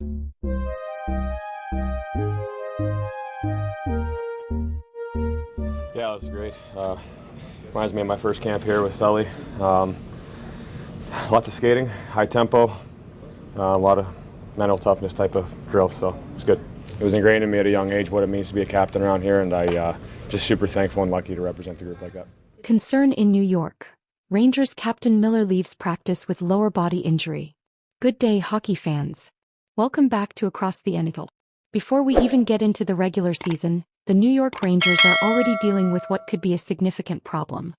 Yeah, it was great. Reminds me of my first camp here with Sully. Lots of skating, high tempo, a lot of mental toughness type of drills, so it was good. It was ingrained in me at a young age what it means to be a captain around here, and I just super thankful and lucky to represent the group like that. Concern in New York. Rangers captain Miller leaves practice with lower body injury. Good day, hockey fans. Welcome back to Across the NHL. Before we even get into the regular season, the New York Rangers are already dealing with what could be a significant problem.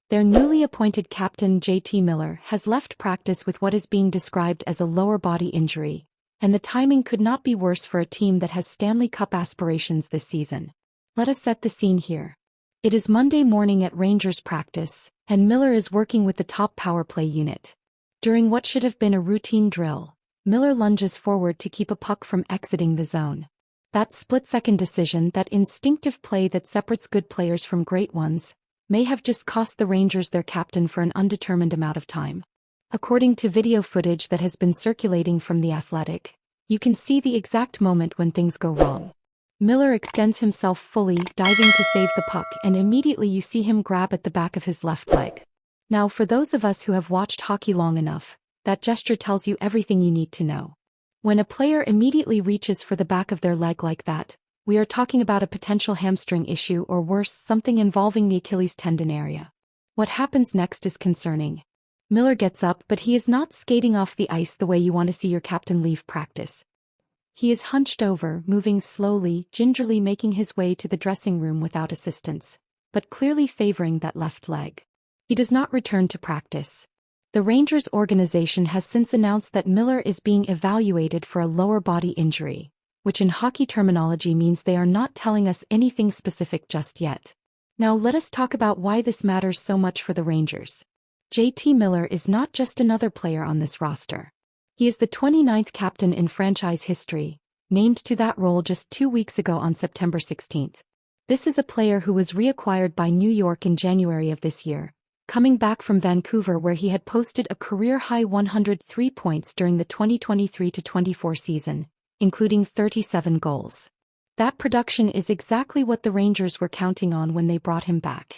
Their newly appointed captain JT Miller has left practice with what is being described as a lower body injury, and the timing could not be worse for a team that has Stanley Cup aspirations this season. Let us set the scene here. It is Monday morning at Rangers practice, and Miller is working with the top power play unit. During what should have been a routine drill, Miller lunges forward to keep a puck from exiting the zone. That split-second decision, that instinctive play that separates good players from great ones, may have just cost the Rangers their captain for an undetermined amount of time. According to video footage that has been circulating from The Athletic, you can see the exact moment when things go wrong. Miller extends himself fully, diving to save the puck, and immediately you see him grab at the back of his left leg. Now, for those of us who have watched hockey long enough, that gesture tells you everything you need to know. When a player immediately reaches for the back of their leg like that, we are talking about a potential hamstring issue or worse, something involving the Achilles tendon area. What happens next is concerning. Miller gets up, but he is not skating off the ice the way you want to see your captain leave practice. He is hunched over, moving slowly, gingerly making his way to the dressing room without assistance, but clearly favoring that left leg. He does not return to practice. The Rangers organization has since announced that Miller is being evaluated for a lower body injury, which in hockey terminology means they are not telling us anything specific just yet. Now let us talk about why this matters so much for the Rangers. JT Miller is not just another player on this roster. He is the 29th captain in franchise history, named to that role just 2 weeks ago on September 16th. This is a player who was reacquired by New York in January of this year, coming back from Vancouver where he had posted a career-high 103 points during the 2023-24 season, including 37 goals. That production is exactly what the Rangers were counting on when they brought him back.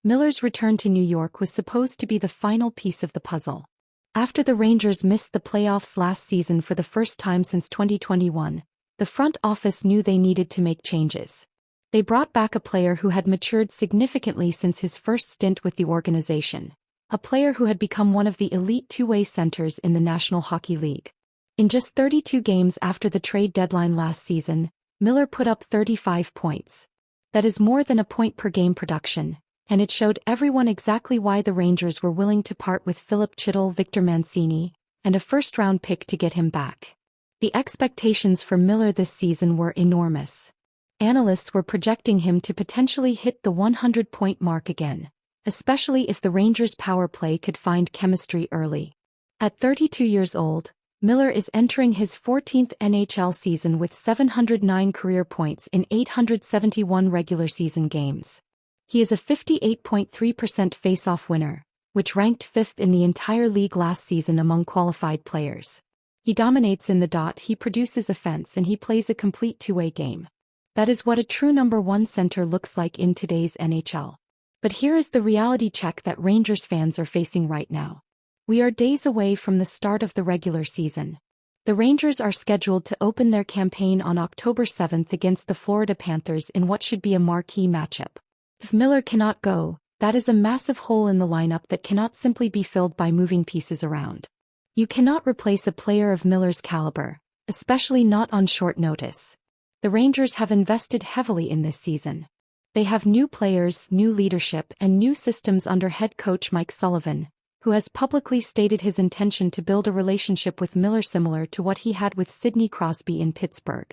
Miller's return to New York was supposed to be the final piece of the puzzle. After the Rangers missed the playoffs last season for the first time since 2021, the front office knew they needed to make changes. They brought back a player who had matured significantly since his first stint with the organization, a player who had become one of the elite two-way centers in the National Hockey League. In just 32 games after the trade deadline last season, Miller put up 35 points. That is more than a point-per-game production, and it showed everyone exactly why the Rangers were willing to part with Philip Chytil, Victor Mancini, and a first-round pick to get him back. The expectations for Miller this season were enormous. Analysts were projecting him to potentially hit the 100-point mark again, especially if the Rangers' power play could find chemistry early. At 32 years old, Miller is entering his 14th NHL season with 709 career points in 871 regular season games. He is a 58.3% face-off winner, which ranked 5th in the entire league last season among qualified players. He dominates in the dot, he produces offense, and he plays a complete two-way game. That is what a true number one center looks like in today's NHL. But here is the reality check that Rangers fans are facing right now. We are days away from the start of the regular season. The Rangers are scheduled to open their campaign on October 7th against the Florida Panthers in what should be a marquee matchup. If Miller cannot go, that is a massive hole in the lineup that cannot simply be filled by moving pieces around. You cannot replace a player of Miller's caliber, especially not on short notice. The Rangers have invested heavily in this season. They have new players, new leadership, and new systems under head coach Mike Sullivan, who has publicly stated his intention to build a relationship with Miller similar to what he had with Sidney Crosby in Pittsburgh.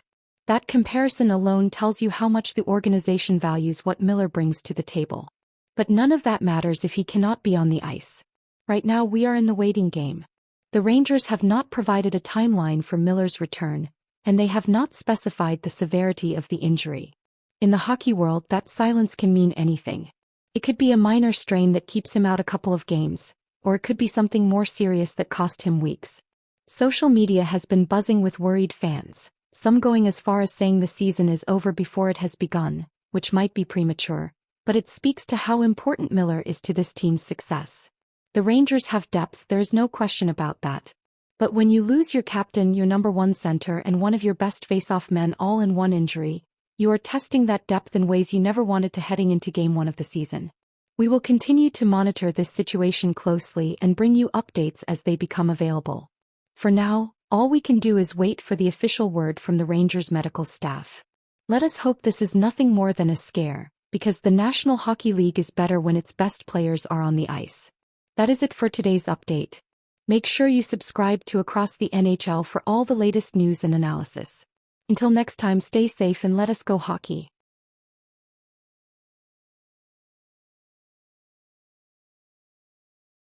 That comparison alone tells you how much the organization values what Miller brings to the table. But none of that matters if he cannot be on the ice. Right now we are in the waiting game. The Rangers have not provided a timeline for Miller's return, and they have not specified the severity of the injury. In the hockey world, that silence can mean anything. It could be a minor strain that keeps him out a couple of games, or it could be something more serious that cost him weeks. Social media has been buzzing with worried fans, some going as far as saying the season is over before it has begun, which might be premature, but it speaks to how important Miller is to this team's success. The Rangers have depth, there is no question about that. But when you lose your captain, your number one center, and one of your best face-off men all in one injury, you are testing that depth in ways you never wanted to heading into Game 1 of the season. We will continue to monitor this situation closely and bring you updates as they become available. For now, all we can do is wait for the official word from the Rangers medical staff. Let us hope this is nothing more than a scare, because the National Hockey League is better when its best players are on the ice. That is it for today's update. Make sure you subscribe to Across the NHL for all the latest news and analysis. Until next time, stay safe and let us go hockey.